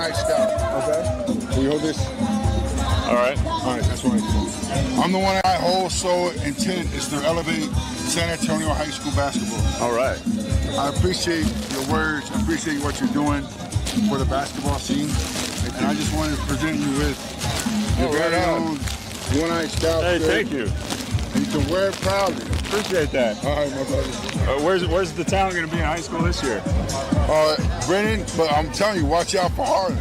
Night Scout. Okay. Can you hold this? All right. All right, that's what I do. I'm the one I whole soul intent is to elevate San Antonio High School basketball. All right. I appreciate your words. I appreciate what you're doing for the basketball scene. And I just wanted to present you with your very own One-Eyed Scout. Hey, shirt. thank you. And you can wear it proudly. Appreciate that. All right, my brother. Where's the town going to be in high school this year? Brennan, but I'm telling you, watch out for Harlan.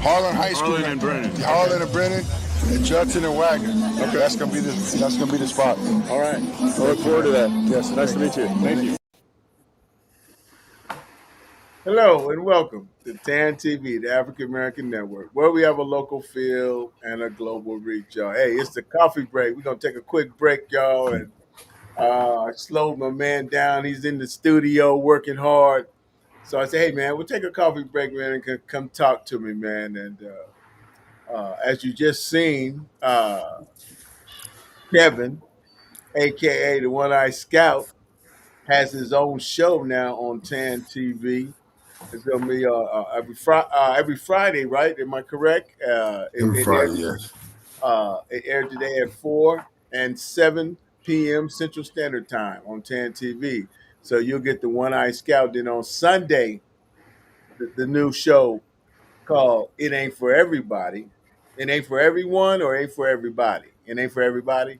Harlan High School. Harlan and Brennan. Harlan and Brennan, and Judson and Wagner. Okay, that's gonna be the spot. All right. I look forward to that. Yes, Nice to meet you. Thank you. Hello and welcome to TAN TV, the African American Network, where we have a local feel and a global reach, y'all. Hey, it's the coffee break. We're gonna take a quick break, y'all, and slow my man down. He's in the studio working hard. So I say, hey man, we'll take a coffee break, man, and come talk to me, man. And as you just seen, Kevin, aka the One-Eyed Scout, has his own show now on TAN TV. It's gonna be every Friday, right? Am I correct? Every Friday, yes. It aired today at 4 and 7 p.m. Central Standard Time on TAN TV. So you'll get the One-Eyed Scout. Then on Sunday, the new show called "It Ain't for Everybody." It ain't for everyone, or ain't for everybody. It ain't for everybody.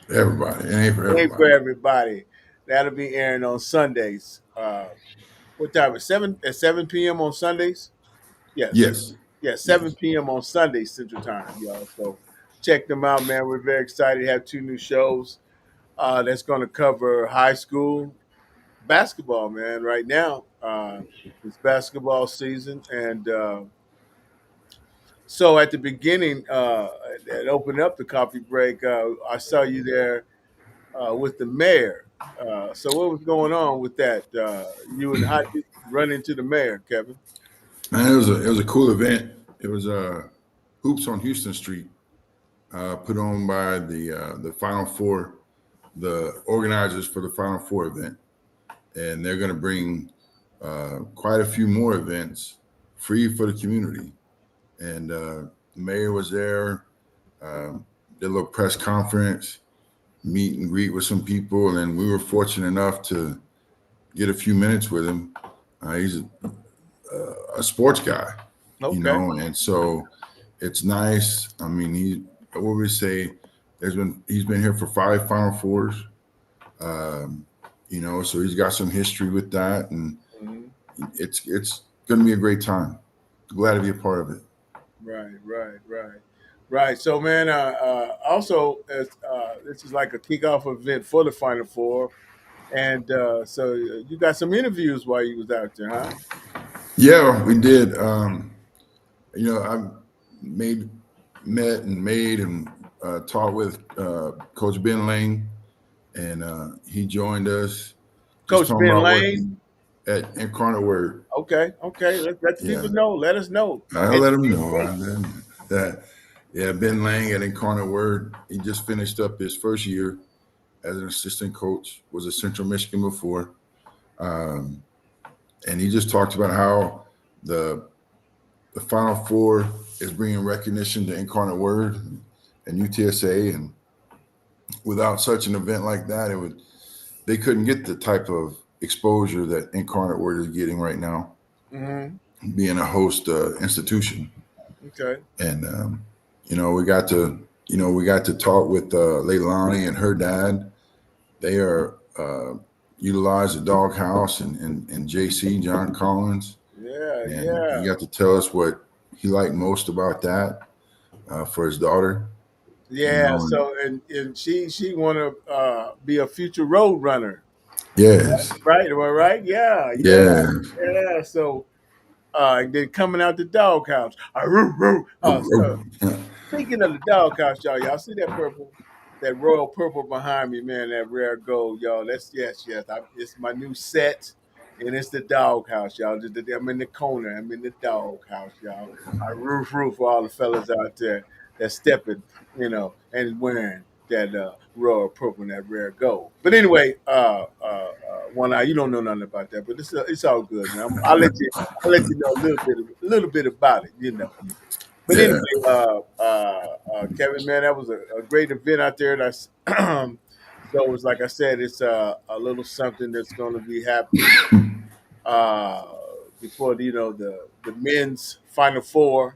Everybody, it ain't for It ain't for everybody. everybody. That'll be airing on Sundays. What time? At 7 p.m. on Sundays. Yes. Yes, Yeah, 7 yes. p.m. on Sunday Central Time, y'all. So check them out, man. We're very excited to have two new shows that's going to cover high school basketball, man. Right now, it's basketball season. And so at the beginning, that opened up the coffee break, I saw you there with the mayor. So what was going on with that? You and how did you run into the mayor, Kevin? Man, it was a cool event. It was hoops on Houston Street, put on by the Final Four, the organizers for the Final Four event, and they're going to bring quite a few more events free for the community. And the mayor was there, did a little press conference, meet and greet with some people, and we were fortunate enough to get a few minutes with him. He's a sports guy, Okay. and so it's nice. I mean, what would we say? He's been here for 5 Final Fours, so he's got some history with that, and Mhm. it's going to be a great time. Glad to be a part of it. Right. So, man, also, this is like a kickoff event for the Final Four, and so you got some interviews while you was out there, huh? Yeah, we did. I've met and made and talked with Coach Ben Lang, and he joined us. Just Coach talking Ben about what Lane. at Incarnate Word. Okay. Let the Yeah, people know. Let us know. I'll let him know. Educate. That. Yeah, Ben Lang at Incarnate Word. He just finished up his first year as an assistant coach. Was at Central Michigan before, um, and he just talked about how the Final Four is bringing recognition to Incarnate Word and UTSA, and without such an event like that, they couldn't get the type of exposure that Incarnate Word is getting right now, Hmm. being a host institution. Okay. And we got to talk with Leilani and her dad. They are utilize the doghouse and JC John Collins, and he Yeah. got to tell us what he liked most about that for his daughter. Yeah. And So, and she want to be a future road runner, yes, right? Am I right? yes. Yeah. So, and then coming out the doghouse. Roo, roo. So speaking of the doghouse, y'all see that purple, that royal purple behind me, man? That rare gold, y'all. That's yes. It's my new set, and it's the doghouse, y'all. I'm in the corner. I'm in the doghouse, y'all. Roof for all the fellas out there that's stepping, and wearing that royal purple and that rare gold. But anyway, One Eye, you don't know nothing about that, but it's all good, man. I'll let you know a little bit about it, you know. But anyway, Yeah. Kevin, man, that was a great event out there. That's so it's like I said, it's a little something that's going to be happening uh, before the men's Final Four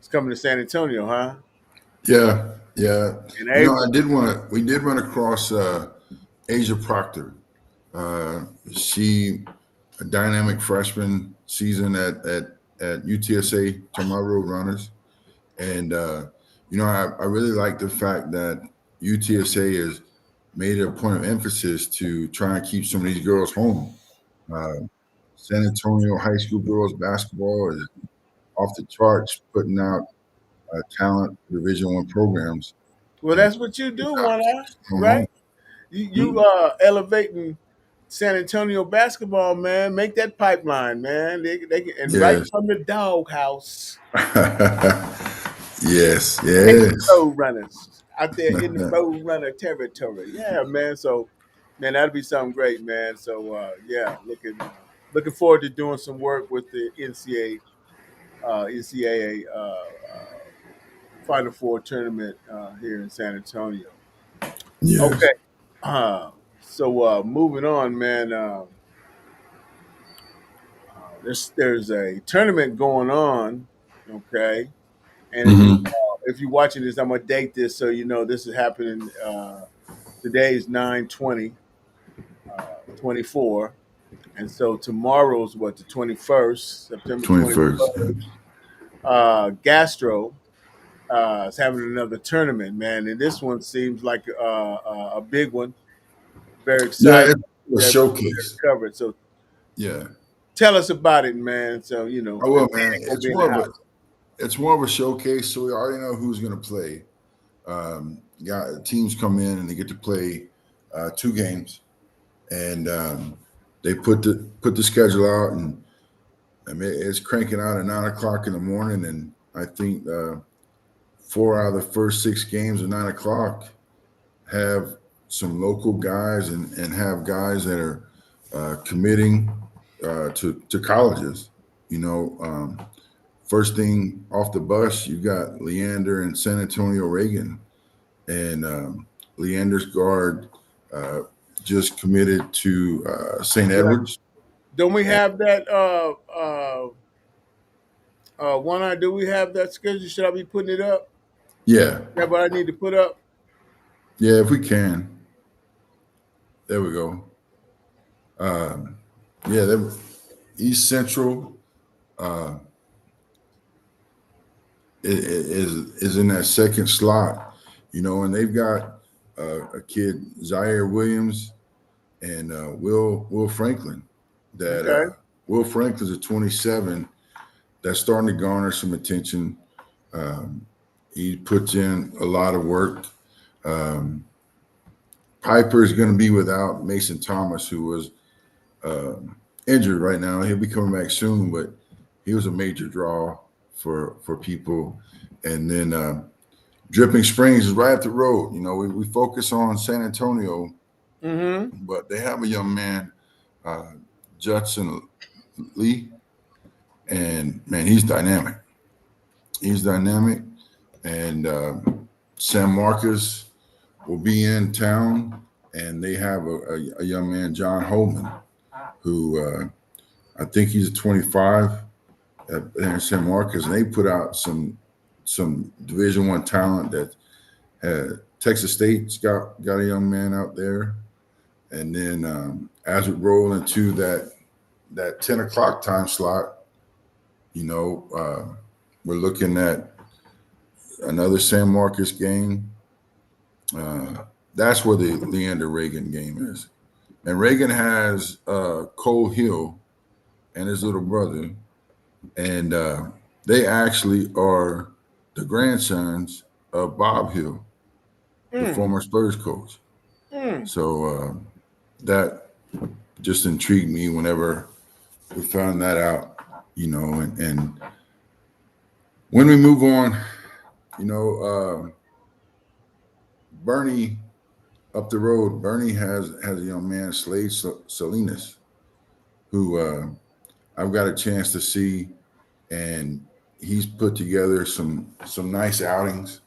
is coming to San Antonio, huh? Yeah. Yeah. In You know, I April. did want to, we did run across Asia Proctor. She, a dynamic freshman season at UTSA, Tomorrow Road Runners. And, you know, I really like the fact that UTSA has made it a point of emphasis to try and keep some of these girls home. Uh, San Antonio high school girls basketball is off the charts, putting out talent Division One programs, Well, and that's what you do, One Eye, from home. right? You elevating San Antonio basketball, man. Make that pipeline, man. And right Yes, from the doghouse. yes, Take the yes. road runners out there in the road runner territory. Yeah, man. So, man, that'll be something great, man. So, yeah, looking forward to doing some work with the NCAA Final Four tournament here in San Antonio. Yes. Okay. So moving on, man. There's a tournament going on. Okay, and Hmm. if you're watching this, I'm gonna date this so you know this is happening. Today is 9/20, 24, and so tomorrow's what, the 21st, September 21st. 21st. Gastro is having another tournament, man, and this one seems like a big one. Very Yeah, exciting. it's a showcase. Cover it. So Yeah. tell us about it, man. So I the will, man man. ain't gonna be in the house. It's more of a showcase, so we already know who's going to play. Teams come in and they get to play two games, and they put the schedule out, and I mean it's cranking out at 9 o'clock in the morning, and I think four out of the first six games at 9 o'clock have some local guys and have guys that are committing to colleges. You know, first thing off the bus, you got Leander and San Antonio Reagan, and Leander's guard uh, just committed to St. Yeah. Edwards. Don't we And have that One Eye? Do we have that schedule? Should I be putting it up? yeah, That what I need to put up? yeah, if we can, there we go. Um, yeah, East Central uh, is in that second slot, you know, and they've got a kid Zaire Williams and Will Franklin. That Okay. Will Franklin's a 27 that's starting to garner some attention. Um, he puts in a lot of work. Um, Piper is going to be without Mason Thomas, who was injured right now. He'll be coming back soon, but he was a major draw for people. And then Dripping Springs is right up the road. You know, we focus on San Antonio, Mm-hmm. but they have a young man, uh, Judson Lee, and man, he's dynamic. He's dynamic, and San Marcos will be in town, and they have a young man, John Holman, who I think he's a 25 there in San Marcos, and they put out some Division One talent that Texas State's got a young man out there, and then as we roll into that 10 o'clock time slot, you know, we're looking at another San Marcos game. That's where the Leander Reagan game is. And Reagan has Cole Hill and his little brother, and they actually are the grandsons of Bob Hill, the Mm. former Spurs coach. Mm. So that just intrigued me whenever we found that out, you know. And when we move on, you know, Bernie up the road, Bernie has a young man, Slade Salinas, who I've got a chance to see, and he's put together some nice outings.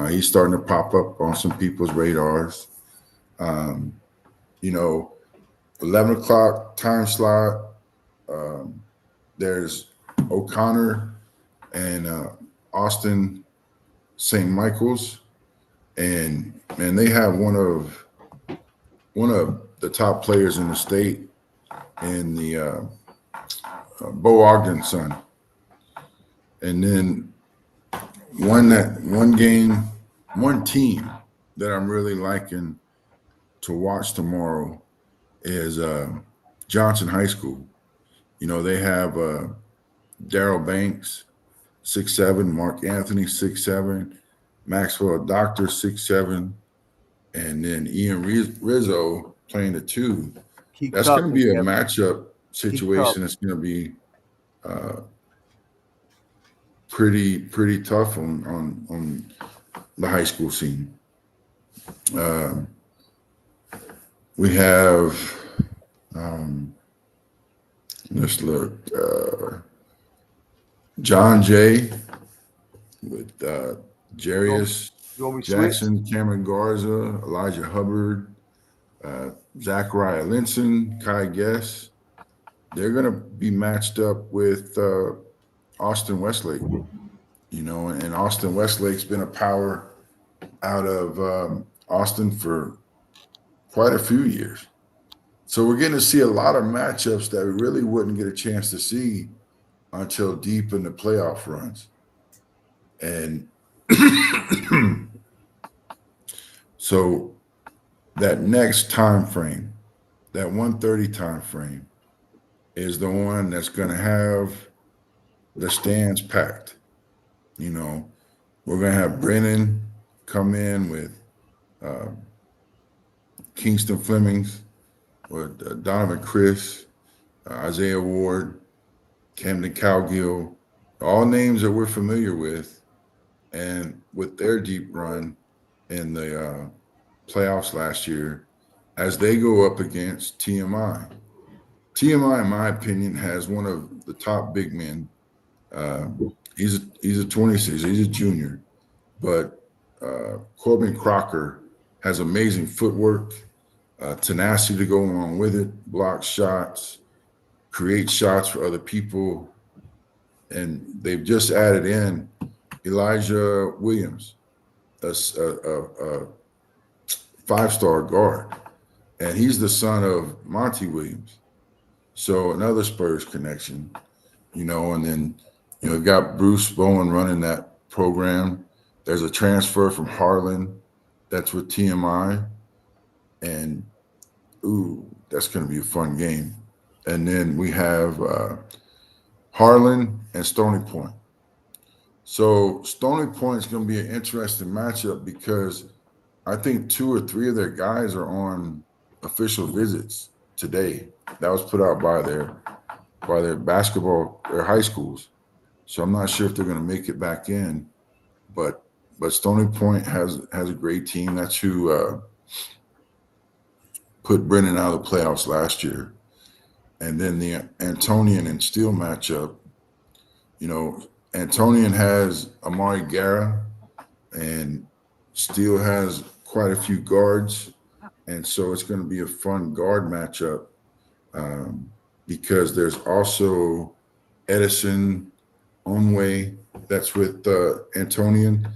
He's starting to pop up on some people's radars. Um, you know, 11 o'clock time slot. Um, there's O'Connor and Austin St. Michael's, and man, they have one of the top players in the state in the Bo Ogden son. And then one team that I'm really liking to watch tomorrow is Johnson High School. You know, they have Daryl Banks, 6'7", Mark Anthony, 6'7", Maxwell Doctor, 6'7", and then Ian Rizzo playing the two. That's going to be a matchup situation. It's going to be pretty tough on the high school scene. We have let's look. John Jay with Jarius Jackson, Cameron Garza, Elijah Hubbard, Zachariah Linson, Kai Guess. They're going to be matched up with Austin Westlake, you know, and Austin Westlake's been a power out of Austin for quite a few years. So we're getting to see a lot of matchups that we really wouldn't get a chance to see until deep in the playoff runs. And so that next time frame, that 1:30 time frame, is the one that's going to have the stands packed. You know, we're going to have Brennan come in with Kingston Flemings, with Donovan Chris, Isaiah Ward, Camden Cowgill, all names that we're familiar with, and with their deep run in the playoffs last year, as they go up against TMI. TMI, in my opinion, has one of the top big men. He's a 26, he's a junior, but Corbin Crocker has amazing footwork, tenacity to go along with it, block shots, create shots for other people. And they've just added in Elijah Williams, a five-star guard. And he's the son of Monty Williams. So another Spurs connection, you know, and then, you know, we've got Bruce Bowen running that program. There's a transfer from Harlan that's with TMI. And, ooh, that's going to be a fun game. And then we have Harlan and Stony Point. So Stony Point is going to be an interesting matchup because I think 2 or 3 of their guys are on official visits today. That was put out by their basketball, their high schools. So I'm not sure if they're going to make it back in, but Stony Point has a great team. That's who put Brennan out of the playoffs last year. And then the Antonian and Steele matchup, you know, Antonian has Amari Guerra and Steele has quite a few guards. And so it's going to be a fun guard matchup because there's also Edison Onway that's with Antonian.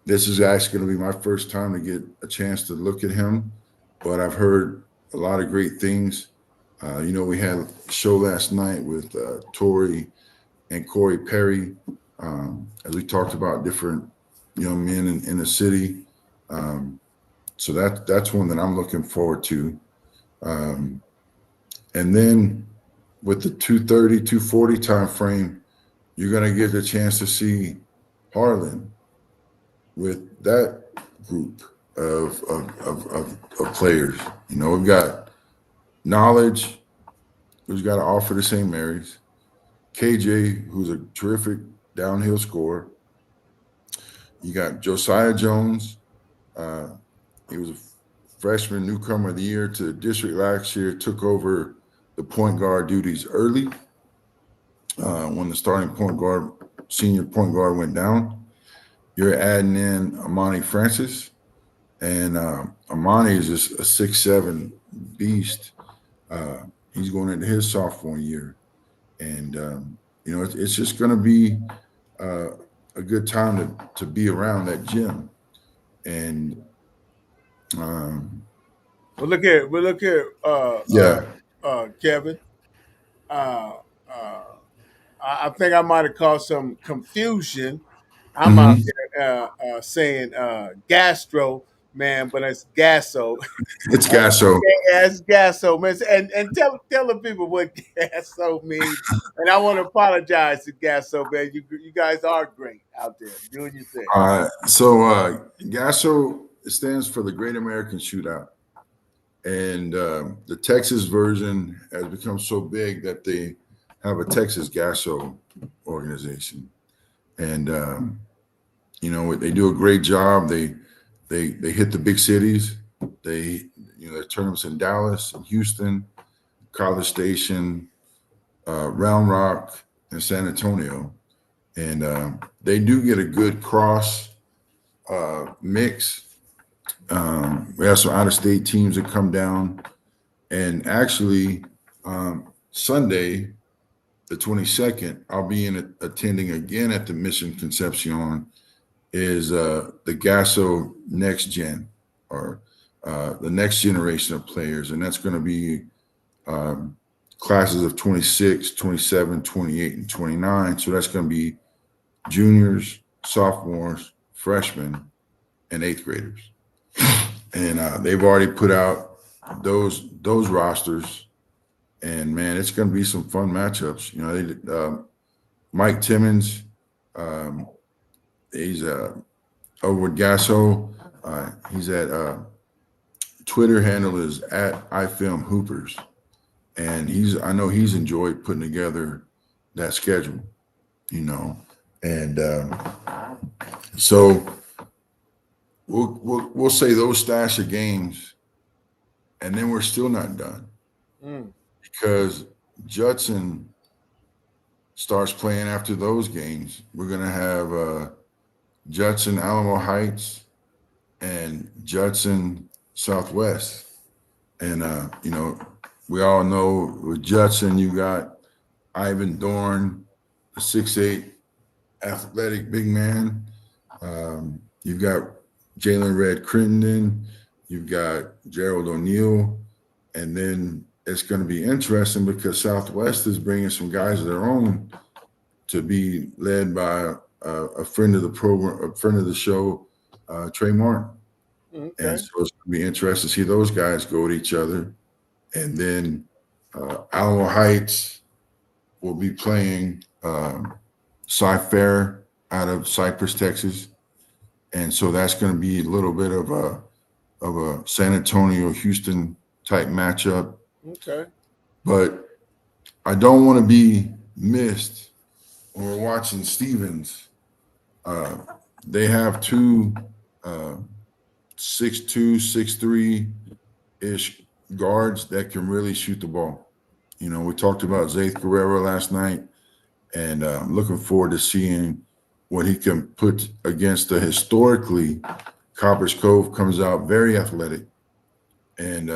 This is actually going to be my first time to get a chance to look at him, but I've heard a lot of great things. You know, we had a show last night with Tori and Corey Perry as we talked about different young men in the city. So that's one that I'm looking forward to. And then with the 2:30, 2:40 time frame, you're going to get the chance to see Harlan with that group of players. You know, we've got Knowledge, who's got to offer the St. Mary's. KJ, who's a terrific downhill scorer. You got Josiah Jones, He was a freshman newcomer of the year to the district last year. Took over the point guard duties early when the starting senior point guard went down. You're adding in Amani Francis, and Amani is just a 6'7" beast. He's going into his sophomore year, and it's just going to be uh, a good time to be around that gym. And Well, look here. yeah, Kevin. Uh, uh, I think I might have caused some confusion. I'm out mhm. there saying gastro, man, but it's gasso. It's Gasso. Yeah, it's gasso, man. And tell the people what gasso means. And I want to apologize to gasso, man. You guys are great out there doing your thing. Gasso stands for the Great American Shootout, and the Texas version has become so big that they have a Texas Gasso organization, and they do a great job. They hit the big cities. Their tournaments in Dallas and Houston, College Station, Round Rock, and San Antonio, and they do get a good cross mix. We have some out-of-state teams that come down, and actually Sunday, the 22nd, I'll be attending again at the Mission Concepcion. Is the Gasso Next Gen, or the next generation of players, and that's going to be classes of 26, 27, 28, and 29. So that's going to be juniors, sophomores, freshmen, and eighth graders. And they've already put out those rosters, and man, it's going to be some fun matchups. Mike Timmons, he's over with Gasso. He's at Twitter handle is at iFilmHoopers, and I know he's enjoyed putting together that schedule, and so we'll say those stash of games, and then we're still not done because Judson starts playing after those games. We're gonna have Judson Alamo Heights and Judson Southwest, and we all know with Judson you got Ivan Dorn, a 6'8" athletic big man. You've got Jalen Red Crittenden, you've got Gerald O'Neill, and then it's going to be interesting because Southwest is bringing some guys of their own to be led by a friend of the program, a friend of the show, Trey Martin. Okay. And so it's going to be interesting to see those guys go at each other. And then Alamo Heights will be playing Cy Fair out of Cypress, Texas. And so that's going to be a little bit of a San Antonio, Houston type matchup. Okay. But I don't want to be missed when we're watching Stevens. They have two 6'2", 6'3" guards that can really shoot the ball. We talked about Zaith Guerrero last night, and I'm looking forward to seeing what he can put against the historically Copper's Cove comes out very athletic, and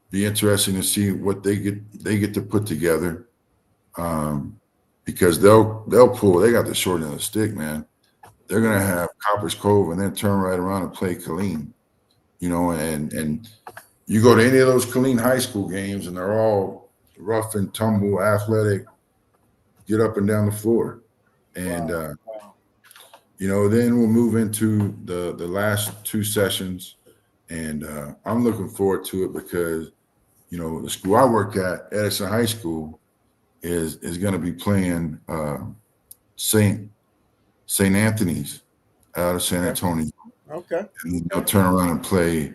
be interesting to see what they get to put together, because they'll pull. They got the short end of the stick, man. They're gonna have Copper's Cove and then turn right around and play Killeen, and you go to any of those Killeen high school games and they're all rough and tumble, athletic, get up and down the floor, and Wow. then we'll move into the last two sessions, and I'm looking forward to it because the school I work at, Edison High School, is going to be playing St. Anthony's out of San Antonio. Okay. And they'll turn around and play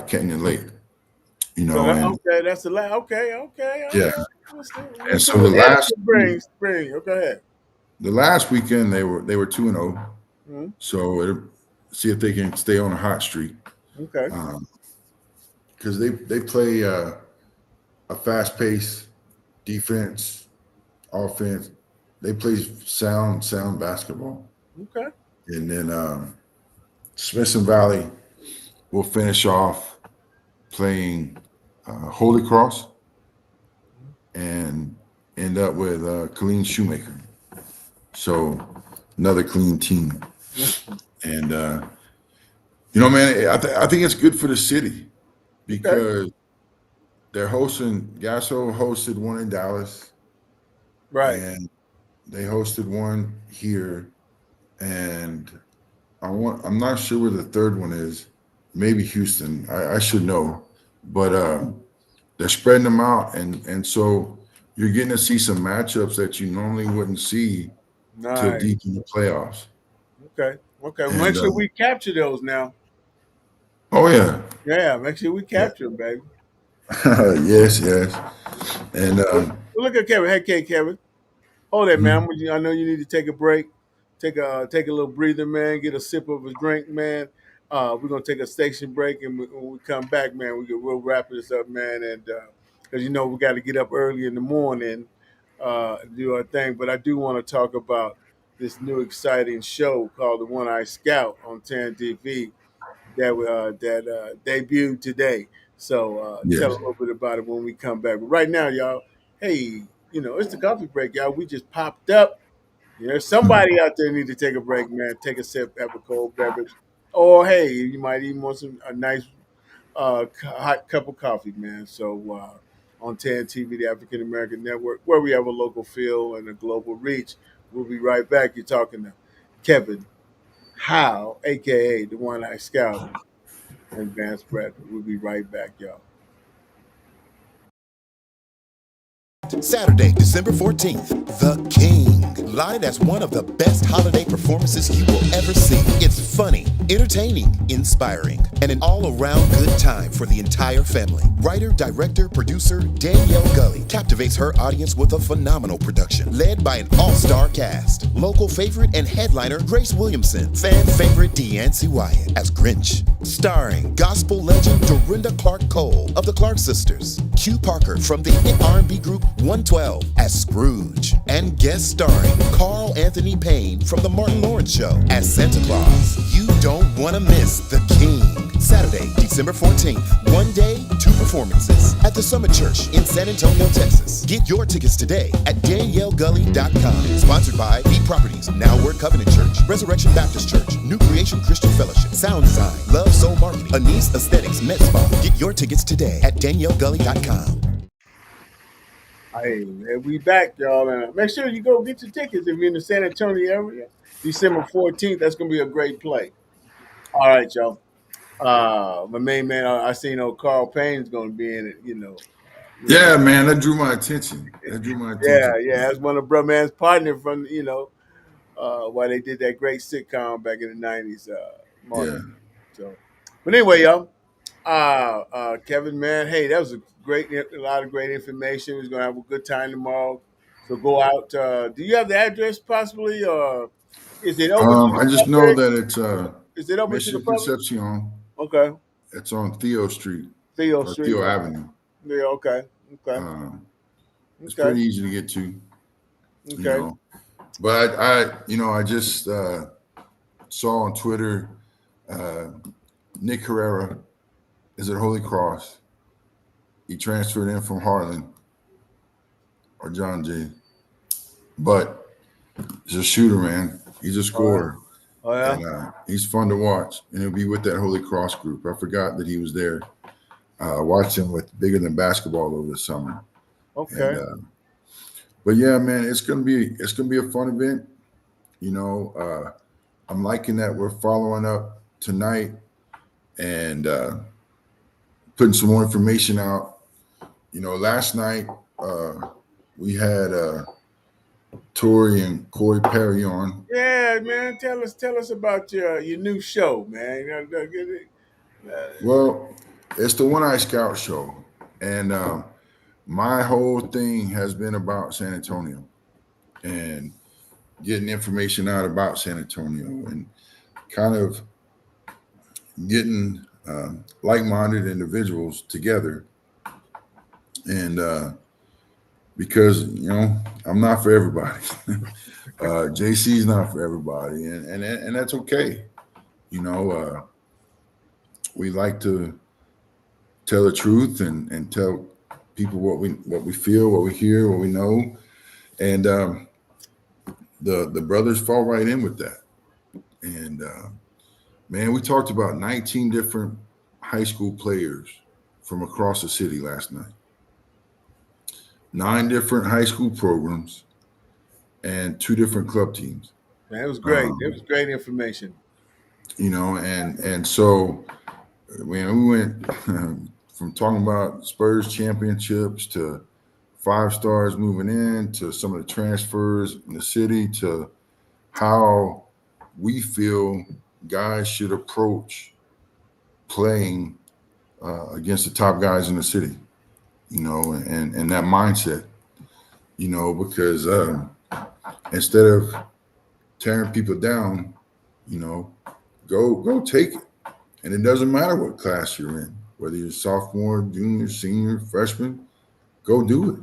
Kenyon Lake. Okay, that's the last. Okay. Yeah. We'll And see so what the last spring. Oh, go ahead. the last weekend they were 2-0. Mhm. So see if they can stay on a hot streak. Okay. Because they play a fast pace defense, offense. They play sound basketball. Okay. And then Smith and Valley will finish off playing Holy Cross and end up with Colleen Shoemaker. So another clean team. And man, I think it's good for the city Okay. because they're hosting. Gasso hosted one in Dallas, Right. and they hosted one here, and I'm not sure where the third one is. Maybe Houston. I should know, but they're spreading them out, and so you're getting to see some matchups that you normally wouldn't see till Nice. deep in the playoffs. Okay. Okay. Well, make And sure we capture those now. oh yeah, Yeah. Make sure we yeah, capture them, baby. yes, yes, and Well, look at Kevin. Hey, Kevin. Hold it, man. mhm, I know you need to take a break. Take a little breather, man. Get a sip of a drink, man. We're gonna take a station break, and when we come back, man, we'll wrap this up, man. And because we got to get up early in the morning, do our thing. But I do want to talk about this new exciting show called the One Eye Scout on 10 TV that debuted today. So tell a yes. little bit about it when we come back. But right now, y'all, hey, it's the coffee break, y'all. We just popped up. There's somebody out there need to take a break, man. Take a sip, have a cold beverage, or hey, you might even want a nice hot cup of coffee, man. So on 10 TV, the African American Network, where we have a local feel and a global reach. We'll be right back. You're talking to Kevin Howe, aka the One Eye Scout, and Vance Bradford. We'll be right back, y'all. Saturday, December 14th, The King, live as one of the best holiday performances you will ever see. It's funny, entertaining, inspiring, and an all-around good time for the entire family. Writer, director, producer Danielle Gully captivates her audience with a phenomenal production, led by an all-star cast. Local favorite and headliner Grace Williamson, fan favorite Deancy Wyatt as Grinch, starring gospel legend Dorinda Clark Cole of the Clark Sisters, Q Parker from the hit R&B group 112 as Scrooge, and guest starring Carl Anthony Payne from The Martin Lawrence Show as Santa Claus. You don't want to miss The King. Saturday, December 14th, one day, two performances at the Summit Church in San Antonio, Texas. Get your tickets today at DanielleGully.com. Sponsored by B Properties, Now Word Covenant Church, Resurrection Baptist Church, New Creation Christian Fellowship, Sound Design, Love Soul Marketing, Anise Aesthetics Med Spa. Get your tickets today at DanielleGully.com. Hey, man, we back, y'all. And make sure you go get your tickets if you're in the San Antonio area. December 14th, that's going to be a great play. All right, y'all. My main man, I seen Carl Payne's going to be in it, Yeah, man, that drew my attention. That drew my Yeah, attention. yeah. That's one of Bruh Man's partner from, why they did that great sitcom back in the 90s, Yeah. Martin. So, but anyway, y'all. Kevin, man, hey, that was a lot of great information. We're gonna have a good time tomorrow. So go out. Do you have the address possibly, or is it open to the I just know public? that it's Is it open to the Mission public? Concepcion. Okay, It's on Theo Street Theo or Street. Theo Avenue. Yeah, okay, okay, Um, it's okay, pretty easy to get to, you okay. know. But I just saw on Twitter uh, Nick Herrera is at Holy Cross. He transferred in from Harlan or John Jay, but he's a shooter, man. He's a Oh yeah, scorer, oh yeah. and he's fun to watch. And he'll be with that Holy Cross group. I forgot that he was there. Watched him with Bigger Than Basketball over the summer, and Okay. but yeah, man, it's gonna be a fun event. I'm liking that we're following up tonight and putting some more information out. Last night we had Tori and Corey Perry on. Yeah, man. Tell us about your new show, man. Well, it's the One Eye Scout show, and my whole thing has been about San Antonio and getting information out about San Antonio and kind of getting like-minded individuals together. And because I'm not for everybody. JC's not for everybody, and that's okay. We like to tell the truth and tell people what we feel, what we hear, what we know, and the brothers fall right in with that. And man, we talked about 19 different high school players from across the city last night. 9 different high school programs and 2 different club teams. Man, it was great. It was great information. And so we went from talking about Spurs championships to 5 stars moving in to some of the transfers in the city to how we feel guys should approach playing against the top guys in the city, and that mindset, because instead of tearing people down, go take it. And it doesn't matter what class you're in, whether you're sophomore, junior, senior, freshman, go do it.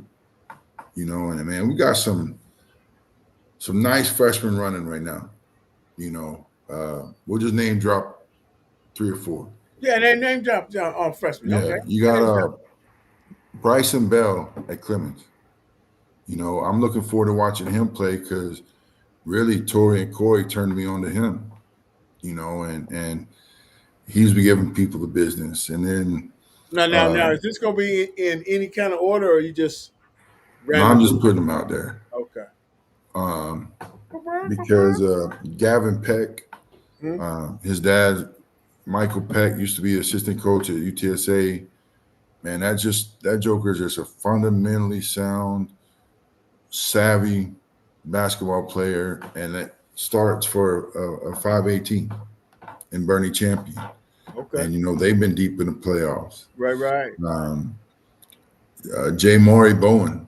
And man, we got some nice freshmen running right now. We'll just name drop 3 or 4. Yeah, they name drop on freshmen. Yeah, Okay. you got Bryson Bell at Clemens. I'm looking forward to watching him play because really Tori and Corey turned me on to him. And he's been giving people the business. And then now, is this going to be in any kind of order, or you just I'm just putting them out there. Okay. Because Gavin Peck, his dad, Michael Peck, used to be assistant coach at UTSA. Man, that joker is just a fundamentally sound, savvy basketball player, and that starts for a 5'18" in Bernie Champion. Okay. And they've been deep in the playoffs. Right. Jay Maury Bowen,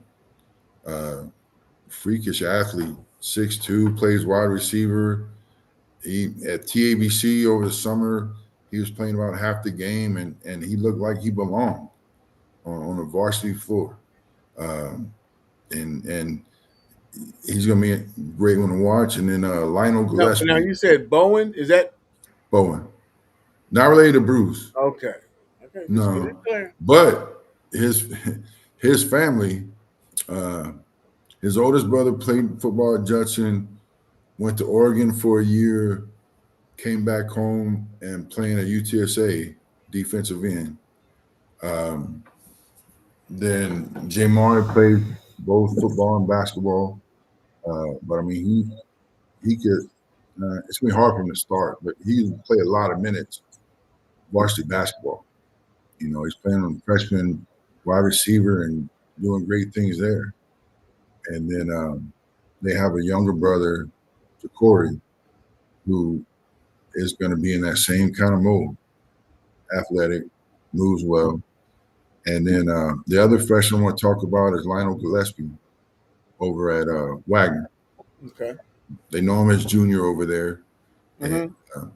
freakish athlete, 6'2", plays wide receiver. He at TABC over the summer, he was playing about half the game, and he looked like he belonged on a varsity floor. And he's going to be a great one to watch. And then Lionel Gillespie. Now you said Bowen. Is that Bowen? Not related to Bruce. Okay. No, but his family, his oldest brother played football at Judson, went to Oregon for a year, came back home and playing at UTSA defensive end. Then Jay Maury played both football and basketball. But I mean, he could. It's gonna be hard for him to start, but he play a lot of minutes varsity basketball. He's playing on freshman wide receiver and doing great things there. And then they have a younger brother, Corey, who is going to be in that same kind of mold. Athletic, moves well. And then the other freshman I want to talk about is Lionel Gillespie over at Wagner. Okay. They know him as junior over there. Mm-hmm. And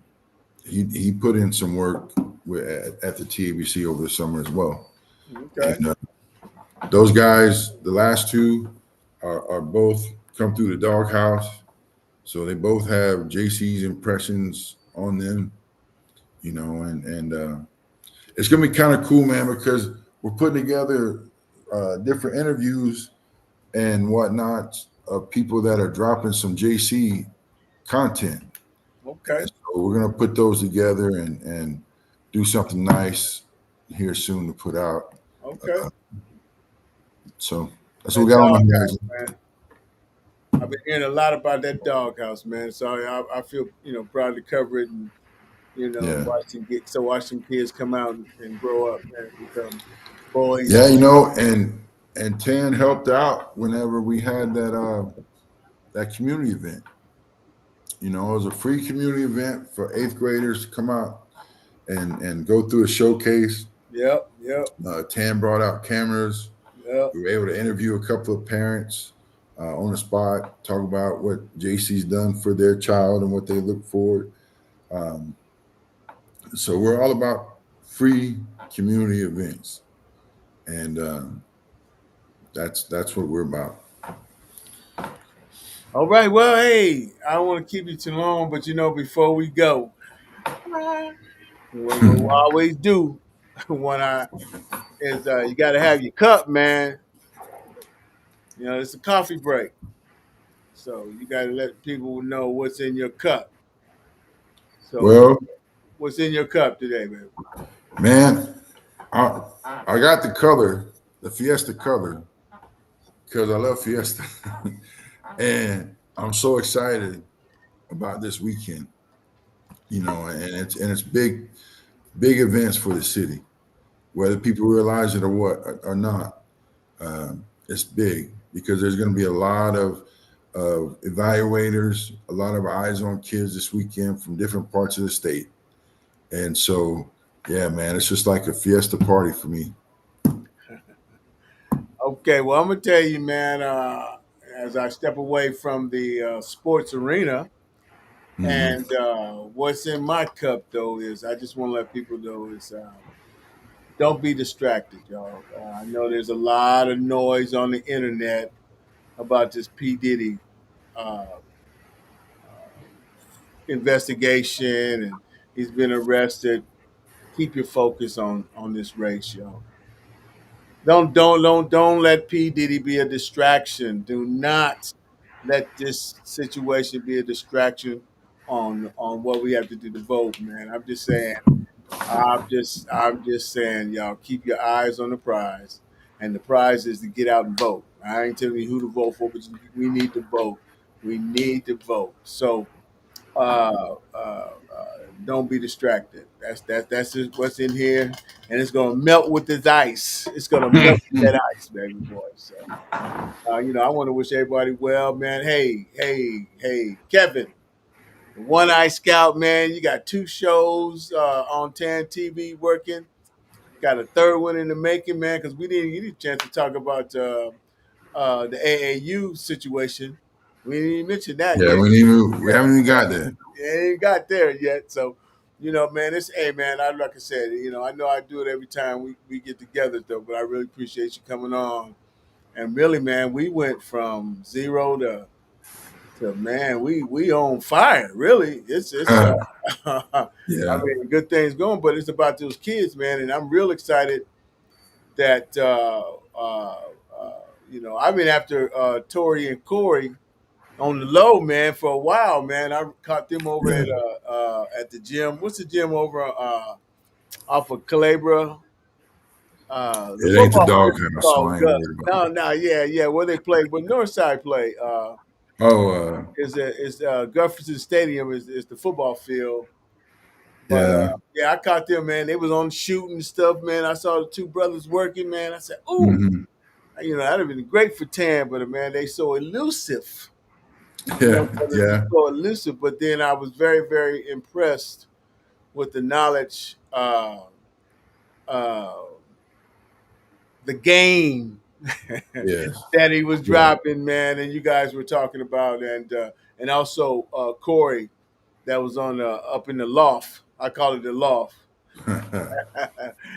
he put in some work at the TABC over the summer as well. Okay. And those guys, the last 2 are both come through the doghouse. So they both have JC's impressions on them, and it's going to be kind of cool, man, because we're putting together different interviews and whatnot of people that are dropping some JC content. Okay. So we're going to put those together and do something nice here soon to put out. Okay. So that's what we got on, guys. Man. I've been hearing a lot about that doghouse, man. So I feel proud to cover it and watch some kids come out and grow up and become boys. Yeah, and Tan helped out whenever we had that community event. It was a free community event for 8th graders to come out and go through a showcase. Yep. Tan brought out cameras. Yep. We were able to interview a couple of parents on the spot, talk about what JC's done for their child and what they look for. So we're all about free community events, and that's what we're about. All right. Well, hey, I don't want to keep you too long, but before we go, what we always do when I is you got to have your cup, man. It's a coffee break, so you got to let people know what's in your cup. So, Well, what's in your cup today, man? man, I got the color, the Fiesta color, because I love Fiesta, and I'm so excited about this weekend. And it's big events for the city, whether people realize it or not. It's big because there's going to be a lot of evaluators, a lot of eyes on kids this weekend from different parts of the state. And so, yeah, man, it's just like a fiesta party for me. Okay, well, I'm gonna tell you, man. As I step away from the sports arena, Hmm. and what's in my cup though is I just want to let people know is don't be distracted, y'all. I know there's a lot of noise on the internet about this P Diddy uh, investigation, and he's been arrested. Keep your focus on this race, y'all. Don't let P Diddy be a distraction. Do not let this situation be a distraction on what we have to do to vote, man. I'm just saying. I'm just saying, y'all, keep your eyes on the prize, and the prize is to get out and vote. I ain't telling you who to vote for, but we need to vote. We need to vote. So don't be distracted. That's just what's in here, and it's gonna melt with this ice. It's gonna melt with that ice, baby boy. So I want to wish everybody well, man. Hey, Kevin, the One Eye Scout, man. You got two shows on Tan TV working. Got a third one in the making, man, because we didn't get a chance to talk about the AAU situation. We didn't even mention that Yeah, yet. we haven't even got there. Ain't got there yet. So, man, hey man, like I said, I know I do it every time we get together though, but I really appreciate you coming on. And really, man, we went from zero to man, we on fire. Really. It's I Yeah, mean, good things going, but it's about those kids, man, and I'm real excited that uh, I've been after Tori and Corey on the low, man, for a while, man. I caught them over yeah. at the gym. What's the gym over off of Calabria? The It ain't the football field is doghouse, so called I ain't Gus. worried about it. No, yeah. Where they play, where Northside play Oh, is Gufferson Stadium is the football field. But yeah. yeah, I caught them, man. They was on shooting stuff, man. I saw the two brothers working, man. I said, "Ooh, Hmm. that'd have been great for Tan, but man, they so elusive." Yeah, Brothers are yeah, so elusive. But then I was very, very impressed with the knowledge, uh, the game yes, that he was yeah. dropping, man, and you guys were talking about, and also Corey that was on up in the loft. I call it the loft,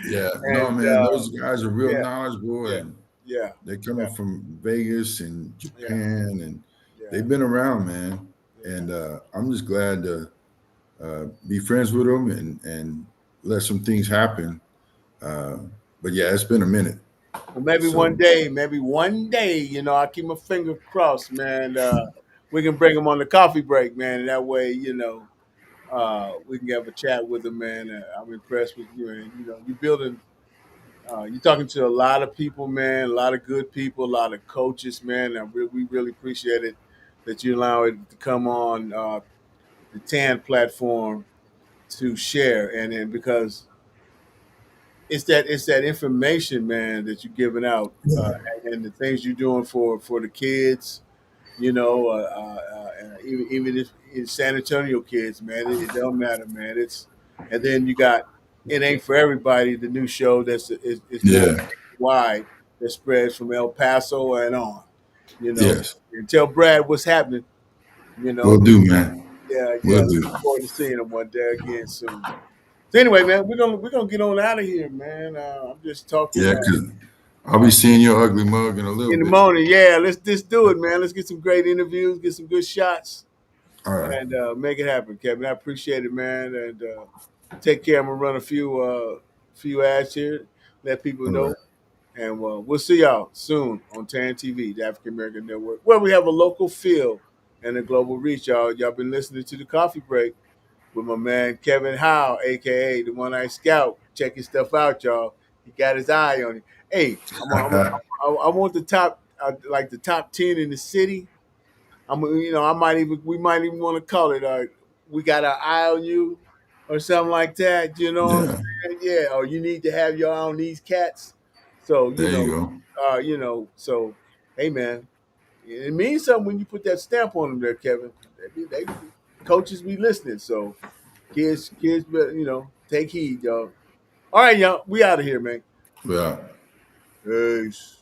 Yeah, no, and man, those guys are real yeah, knowledgeable, yeah, and yeah, they're yeah, coming from Vegas and yeah, Japan, and yeah, they've been around, man. yeah. And I'm just glad to be friends with them and let some things happen. Uh, but yeah, it's been a minute. Well, So maybe one day, I keep my finger crossed, man. We can bring him on the coffee break, man, and that way, we can have a chat with him, man. I'm impressed with you, and you're building. You're talking to a lot of people, man. A lot of good people, a lot of coaches, man. And we really appreciate it that you allow it to come on the TAN platform to share, and then because it's that information, man, that you're giving out, yeah, and the things you're doing for the kids. Even if it's San Antonio kids, man, it don't matter, man. And then you got It Ain't For Everybody, the new show is more yeah, wide that spreads from El Paso and on. yes, And tell Brad what's happening. You we'll know, do, man. yeah. We'll Looking do. forward to seeing him one day again soon. So anyway, man, we're gonna get on out of here, man. I'm just talking Yeah, because I'll be seeing your ugly mug in a little in the bit. morning. Yeah, let's do it, man. Let's get some great interviews, get some good shots, All right. and make it happen, Kevin. I appreciate it, man. And take care. I'm gonna run a few ads here, let people All know. right. And we'll see y'all soon on TAN TV, the African American Network, where we have a local feel and a global reach, y'all. Y'all been listening to the Coffee Break with my man Kevin Howe, aka the One-Eyed Scout. Check his stuff out, y'all. He got his eye on it. Hey, I want the top, like the top 10 in the city. We might even want to call it. We got our eye on you, or something like that. You know what I'm Yeah, saying? Yeah. Or you need to have your eye on these cats. So there you go. So hey, man, it means something when you put that stamp on them there, Kevin. They coaches be listening. So kids, better, take heed, y'all. All right, y'all, we out of here, man. Yeah. Peace.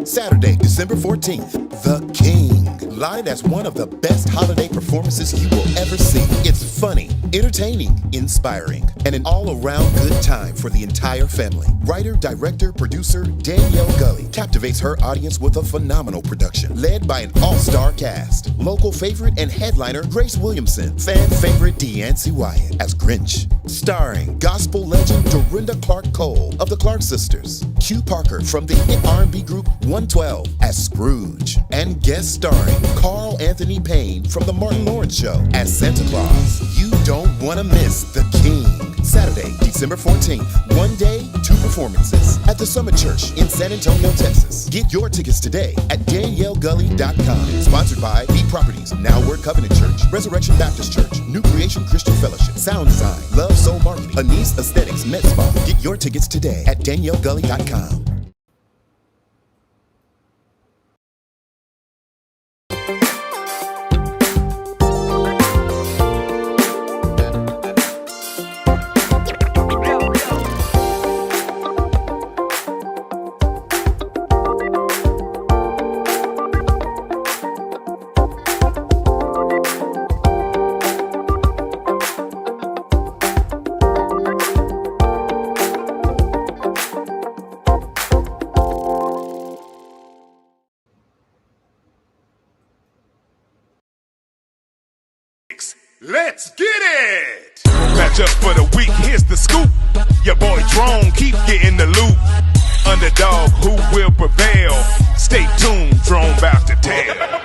Saturday, December 14th, The King, live as one of the best holiday performances you will ever see. It's funny, entertaining, inspiring, and an all-around good time for the entire family. Writer, director, producer Danielle Gully captivates her audience with a phenomenal production, led by an all-star cast. Local favorite and headliner Grace Williamson, fan favorite Deancy Wyatt as Grinch, starring gospel legend Dorinda Clark Cole of the Clark Sisters, Q Parker from the hit R&B group 112 as Scrooge, and guest starring Carl Anthony Payne from The Martin Lawrence Show as Santa Claus. You don't want to miss The King. Saturday, December 14th, one day, two performances at the Summit Church in San Antonio, Texas. Get your tickets today at DanielleGully.com. Sponsored by B Properties, Now Word Covenant Church, Resurrection Baptist Church, New Creation Christian Fellowship, Sound Design, Love Soul Marketing, Anise Aesthetics, Med Spa. Get your tickets today at DanielleGully.com. Let's get it! Match up for the week, here's the scoop. Your boy Drone keep getting the loot. Underdog, who will prevail? Stay tuned, Drone about to tell.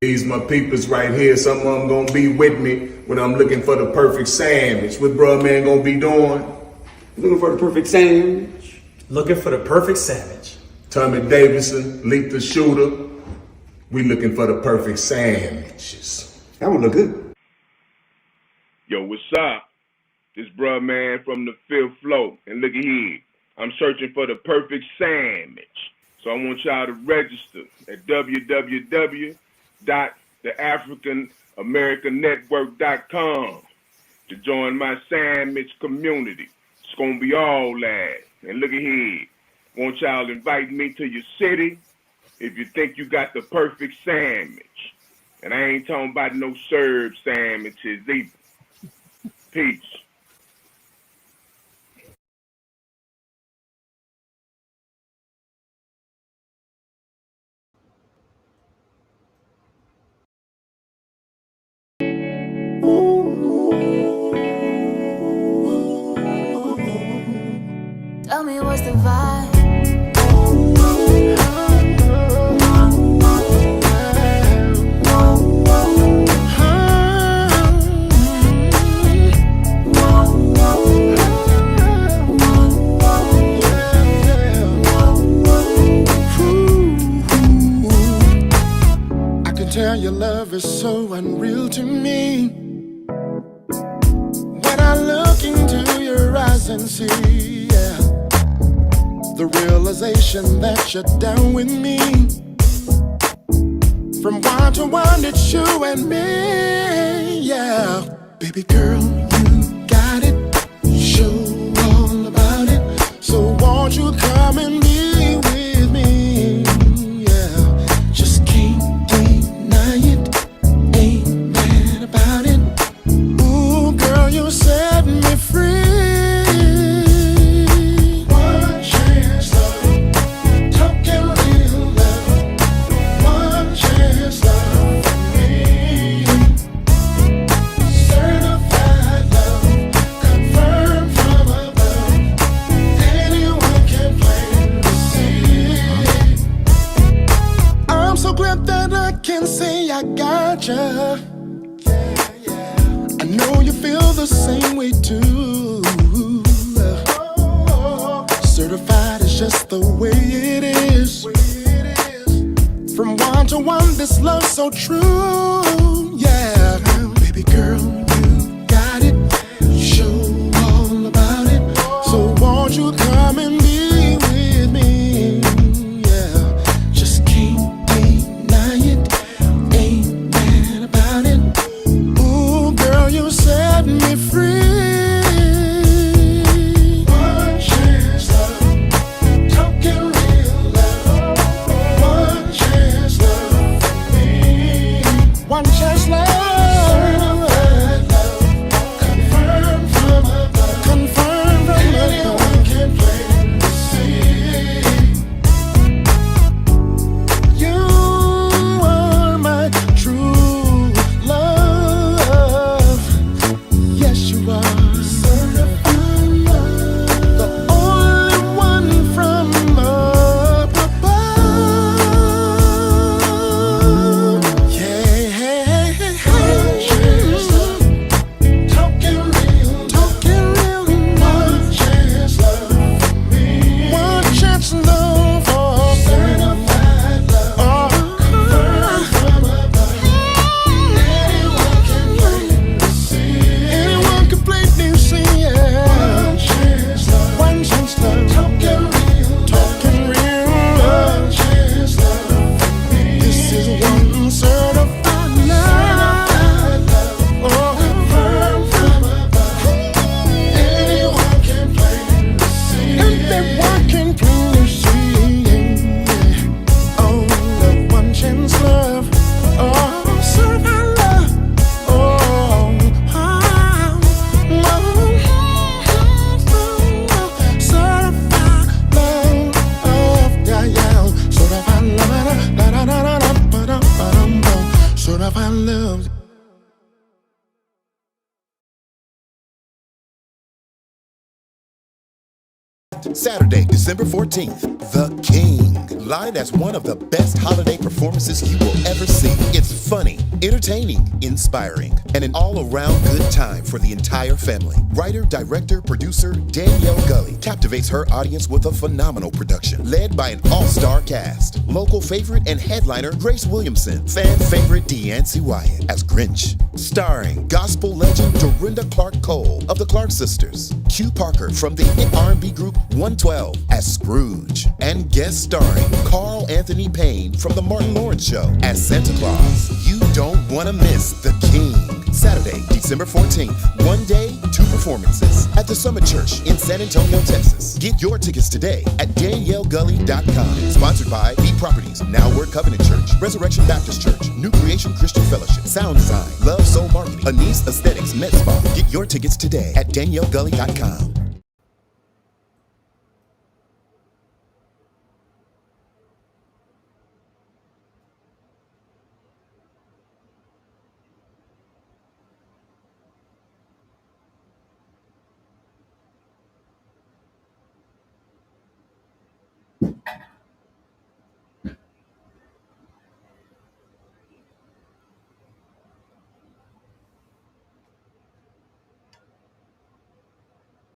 These my peepers right here, some of them gonna be with me when I'm looking for the perfect sandwich. What bruh man gonna be doing? Looking for the perfect sandwich. Looking for the perfect sandwich. Tommy Davidson, lethal shooter. We looking for the perfect sandwiches. That would look good. Yo, what's up? This bruh man from the fifth floor. And look at here. I'm searching for the perfect sandwich. So I want y'all to register at www.theafricanamericannetwork.com to join my sandwich community. It's gonna be all that. And look at here. Want y'all to invite me to your city if you think you got the perfect sandwich. And I ain't talking about no served sandwiches either. Peace. Tell me what's the vibe. I can tell your love is so unreal to me. When I look into your eyes and see, yeah, the realization that you're down with me. From one to one, it's you and me, yeah. Baby girl, you got it. Show all about it. So won't you come and be with me, yeah. Just can't deny it. Ain't mad about it. Ooh, girl, you set me free. One chance, love, talking real love. One chance, love for me. Certified love, confirmed from above. Anyone can claim to see. I'm so glad that I can say I got ya. I know you feel the same way too. Certified is just the way it is. From one to one, this love's so true. Yeah, baby girl, you got it. Show all about it. So won't you come and be with me? Yeah, just can't deny it. Ain't mad about it. Ooh, girl, you set me free. One chance, love, talking real love. One chance, love for me. One chance, love. Certified love, confirmed from above. Confirmed from above. Anyone can claim to see. You are my true love. Yes, you are. Certified love. The only one from up above. Yeah, hey, hey, hey. Talking real One chance, love for me. One chance, love for me. Certified love, confirmed from above. Anyone can plainly see. Anyone can plainly see, yeah. One chance, love. One chance, love. Talking real love. One chance, love for me. This is one certified love. Oh, confirmed from above. Anyone can plainly see. Everyone can plainly see. Oh, love, one chance, love. Oh, certified love. Oh, certified love. Yeah, yeah. Certified love. Certified love. Saturday, December 14th, The King, live as one of the best holiday performances you will ever see. It's funny, entertaining, inspiring, and an all-around good time for the entire family. Writer, director, producer Danielle Gully captivates her audience with a phenomenal production, led by an all-star cast. Local favorite and headliner Grace Williamson, fan favorite Deancey Wyatt as Grinch, starring gospel legend Dorinda Clark Cole of the Clark Sisters, Q Parker from the hit R&B group 112 as Scrooge, and guest starring Carl Anthony Payne from the Martin Lawrence Show as Santa Claus. You don't want to miss The King. Saturday, December 14th. One day, 2 performances at the Summit Church in San Antonio, Texas. Get your tickets today at DanielleGully.com. Sponsored by B Properties, Now Word Covenant Church, Resurrection Baptist Church, New Creation Christian Fellowship, Sound Design, Love Soul Marketing, Anise Aesthetics Med Spa. Get your tickets today at DanielleGully.com.